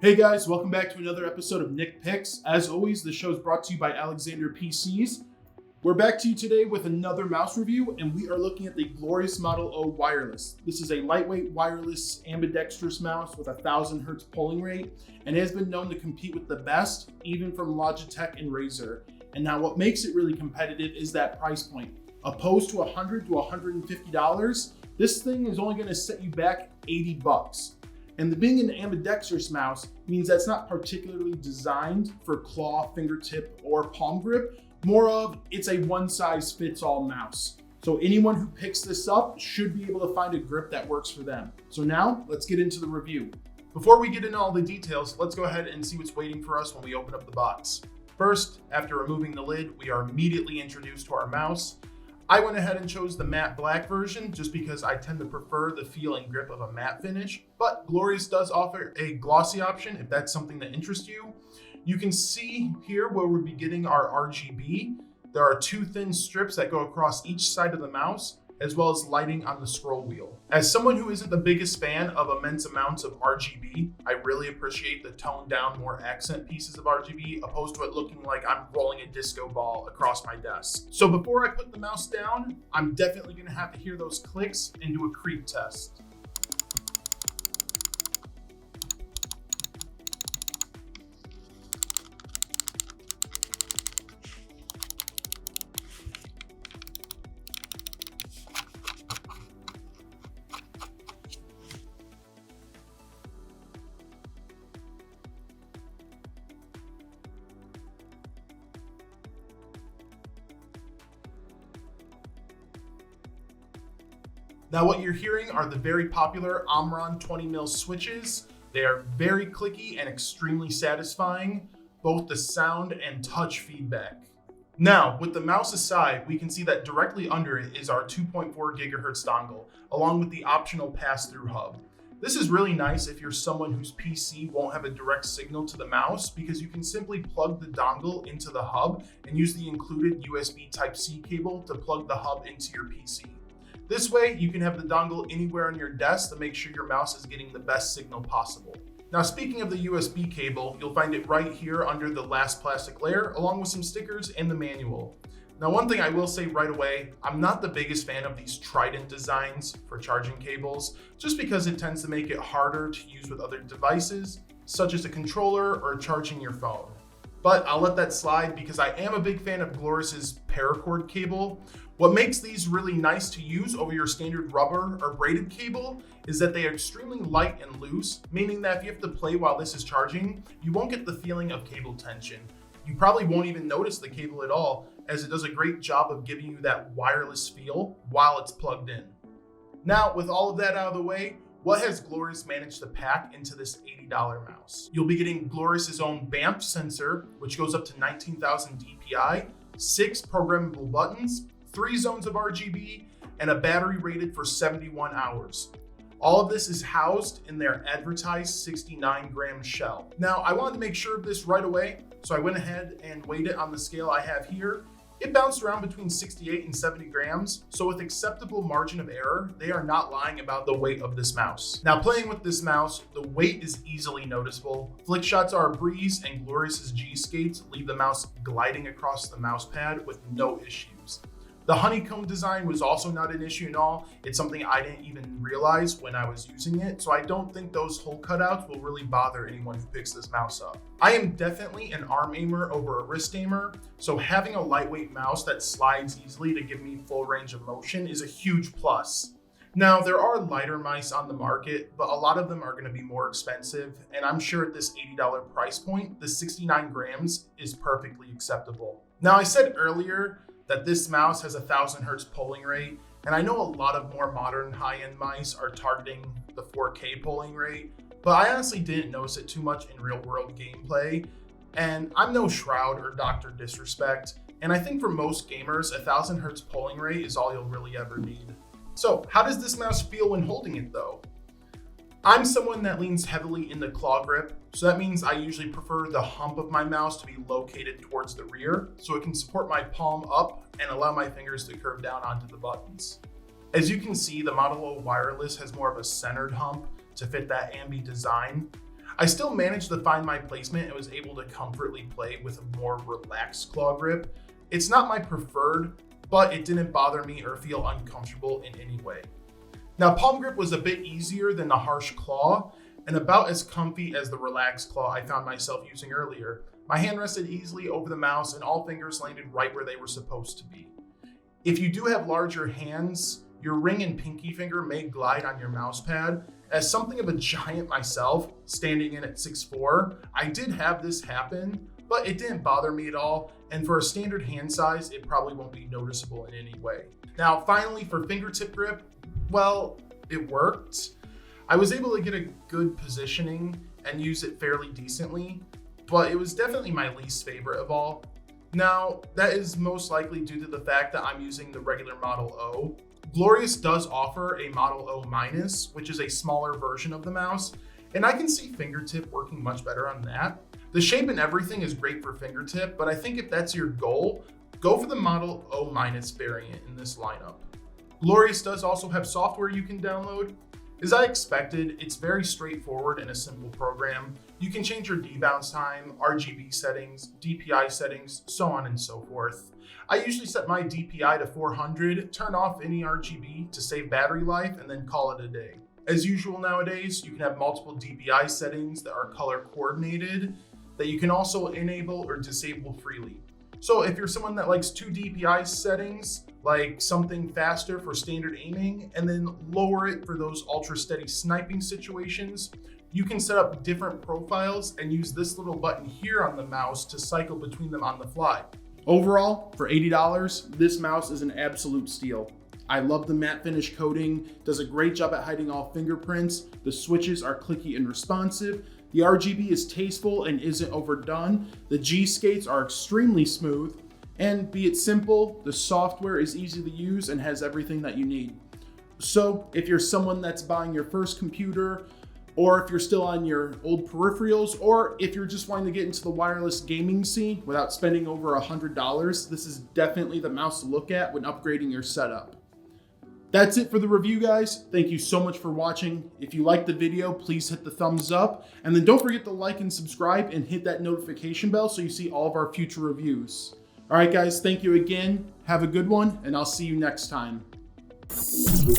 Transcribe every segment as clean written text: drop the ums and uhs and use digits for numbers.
Hey guys, welcome back to another episode of Nick Picks. As always, the show is brought to you by AlexanderPCs. We're back to you today with another mouse review, and we are looking at the glorious Model O Wireless. This is a lightweight wireless ambidextrous mouse with a 1000 hertz polling rate, and it has been known to compete with the best, even from Logitech and Razer. And now what makes it really competitive is that price point. Opposed to $100 to $150, this thing is only gonna set you back $80. And being an ambidextrous mouse means that's not particularly designed for claw, fingertip, or palm grip. More of, it's a one-size-fits-all mouse. So anyone who picks this up should be able to find a grip that works for them. So now, let's get into the review. Before we get into all the details, let's go ahead and see what's waiting for us when we open up the box. First, after removing the lid, we are immediately introduced to our mouse. I went ahead and chose the matte black version just because I tend to prefer the feel and grip of a matte finish, but Glorious does offer a glossy option if that's something that interests you. You can see here where we'll be getting our RGB. There are two thin strips that go across each side of the mouse, as well as lighting on the scroll wheel. As someone who isn't the biggest fan of immense amounts of RGB, I really appreciate the toned down, more accent pieces of RGB, opposed to it looking like I'm rolling a disco ball across my desk. So before I put the mouse down, I'm definitely gonna have to hear those clicks and do a creak test. Now what you're hearing are the very popular Omron 20mm switches. They are very clicky and extremely satisfying, both the sound and touch feedback. Now, with the mouse aside, we can see that directly under it is our 2.4 gigahertz dongle, along with the optional pass-through hub. This is really nice if you're someone whose PC won't have a direct signal to the mouse, because you can simply plug the dongle into the hub and use the included USB Type-C cable to plug the hub into your PC. This way, you can have the dongle anywhere on your desk to make sure your mouse is getting the best signal possible. Now, speaking of the USB cable, you'll find it right here under the last plastic layer, along with some stickers and the manual. Now, one thing I will say right away, I'm not the biggest fan of these trident designs for charging cables, just because it tends to make it harder to use with other devices, such as a controller or charging your phone. But I'll let that slide because I am a big fan of Glorious's paracord cable. What makes these really nice to use over your standard rubber or braided cable is that they are extremely light and loose, meaning that if you have to play while this is charging, you won't get the feeling of cable tension. You probably won't even notice the cable at all, as it does a great job of giving you that wireless feel while it's plugged in. Now, with all of that out of the way, what has Glorious managed to pack into this $80 mouse? You'll be getting Glorious's own BAMP sensor, which goes up to 19,000 DPI, 6 programmable buttons, 3 zones of RGB, and a battery rated for 71 hours. All of this is housed in their advertised 69-gram shell. Now, I wanted to make sure of this right away, so I went ahead and weighed it on the scale I have here. It bounced around between 68 and 70 grams, so with acceptable margin of error, they are not lying about the weight of this mouse. Now, playing with this mouse, the weight is easily noticeable. Flick shots are a breeze, and Glorious's G-skates leave the mouse gliding across the mouse pad with no issues. The honeycomb design was also not an issue at all. It's something I didn't even realize when I was using it, so I don't think those hole cutouts will really bother anyone who picks this mouse up. I am definitely an arm aimer over a wrist aimer, so having a lightweight mouse that slides easily to give me full range of motion is a huge plus. Now, there are lighter mice on the market, but a lot of them are going to be more expensive, and I'm sure at this $80 price point, the 69 grams is perfectly acceptable. Now, I said earlier that this mouse has a 1000 hertz polling rate, and I know a lot of more modern high-end mice are targeting the 4K polling rate, but I honestly didn't notice it too much in real-world gameplay, and I'm no Shroud or Dr. Disrespect, and I think for most gamers, a 1000 hertz polling rate is all you'll really ever need. So, how does this mouse feel when holding it though? I'm someone that leans heavily in the claw grip, so that means I usually prefer the hump of my mouse to be located towards the rear, so it can support my palm up and allow my fingers to curve down onto the buttons. As you can see, the Model O Wireless has more of a centered hump to fit that ambi design. I still managed to find my placement and was able to comfortably play with a more relaxed claw grip. It's not my preferred, but it didn't bother me or feel uncomfortable in any way. Now, palm grip was a bit easier than the harsh claw and about as comfy as the relaxed claw I found myself using earlier. My hand rested easily over the mouse and all fingers landed right where they were supposed to be. If you do have larger hands, your ring and pinky finger may glide on your mouse pad. As something of a giant myself, standing in at 6'4", I did have this happen, but it didn't bother me at all, and for a standard hand size, it probably won't be noticeable in any way. Now, finally, for fingertip grip, well, it worked. I was able to get a good positioning and use it fairly decently, but it was definitely my least favorite of all. Now, that is most likely due to the fact that I'm using the regular Model O. Glorious does offer a Model O minus, which is a smaller version of the mouse, and I can see fingertip working much better on that. The shape and everything is great for fingertip, but I think if that's your goal, go for the Model O minus variant in this lineup. Glorious does also have software you can download. As I expected, it's very straightforward and a simple program. You can change your debounce time, RGB settings, DPI settings, so on and so forth. I usually set my DPI to 400, turn off any RGB to save battery life, and then call it a day. As usual nowadays, you can have multiple DPI settings that are color coordinated that you can also enable or disable freely. So if you're someone that likes 2 DPI settings, like something faster for standard aiming, and then lower it for those ultra steady sniping situations, you can set up different profiles and use this little button here on the mouse to cycle between them on the fly. Overall, for $80, this mouse is an absolute steal. I love the matte finish coating, does a great job at hiding all fingerprints, the switches are clicky and responsive, the RGB is tasteful and isn't overdone, the G-skates are extremely smooth, and be it simple, the software is easy to use and has everything that you need. So if you're someone that's buying your first computer, or if you're still on your old peripherals, or if you're just wanting to get into the wireless gaming scene without spending over $100, this is definitely the mouse to look at when upgrading your setup. That's it for the review, guys. Thank you so much for watching. If you liked the video, please hit the thumbs up, and then don't forget to like and subscribe and hit that notification bell so you see all of our future reviews. All right, guys, thank you again. Have a good one, and I'll see you next time.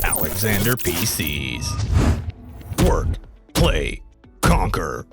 Alexander PCs. Work, play, conquer.